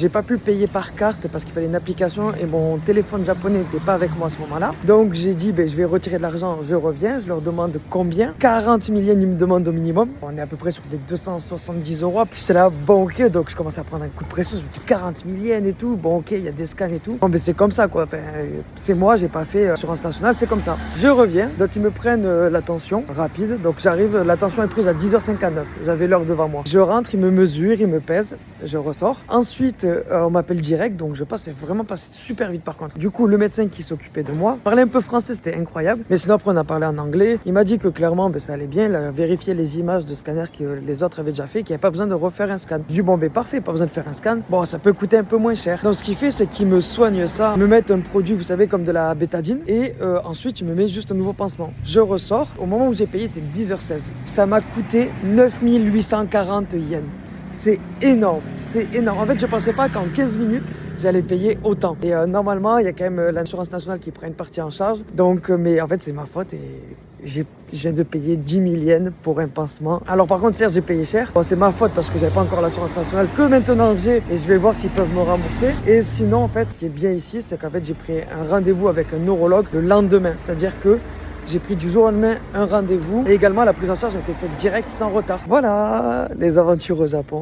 J'ai pas pu payer par carte parce qu'il fallait une application et mon téléphone japonais n'était pas avec moi à ce moment-là. Donc j'ai dit, je vais retirer de l'argent, je reviens. Je leur demande combien. 40 000 yens, ils me demandent au minimum. On est à peu près sur des 270 €. Puis c'est là, bon ok, donc je commence à prendre un coup de pression. Je me dis 40 000 yens et tout. Bon ok, il y a des scans et tout. Bon c'est comme ça quoi. Enfin, c'est moi, j'ai pas fait assurance nationale, c'est comme ça. Je reviens, donc ils me prennent l'attention rapide. Donc j'arrive, l'attention est prise à 10h59. J'avais l'heure devant moi. Je rentre, ils me mesurent, ils me pèsent. Je ressors. Ensuite, on m'appelle direct, donc je passe. C'est vraiment passé super vite par contre. Du coup, le médecin qui s'occupait de moi parlait un peu français, c'était incroyable. Mais sinon après on a parlé en anglais. Il m'a dit que clairement ça allait bien. Il a vérifié les images de scanner que les autres avaient déjà fait, qu'il n'y avait pas besoin de refaire un scan. Du bon parfait, pas besoin de faire un scan. Bon, ça peut coûter un peu moins cher. Donc ce qu'il fait, c'est qu'il me soigne ça, me met un produit, vous savez, comme de la bétadine, et ensuite il me met juste un nouveau pansement. Je ressors. Au moment où j'ai payé, c'était 10h16. Ça m'a coûté 9 840 yens. C'est énorme, c'est énorme. En fait, je pensais pas qu'en 15 minutes, j'allais payer autant. Et normalement, il y a quand même l'assurance nationale qui prend une partie en charge. Donc, mais en fait, c'est ma faute et je viens de payer 10 000 yens pour un pansement. Alors par contre, certes, j'ai payé cher. Bon, c'est ma faute parce que j'avais pas encore l'assurance nationale que maintenant j'ai. Et je vais voir s'ils peuvent me rembourser. Et sinon, en fait, ce qui est bien ici, c'est qu'en fait, j'ai pris un rendez-vous avec un neurologue le lendemain. C'est-à-dire que j'ai pris du jour au lendemain un rendez-vous. Et également, la prise en charge a été faite direct, sans retard. Voilà, les aventures au Japon.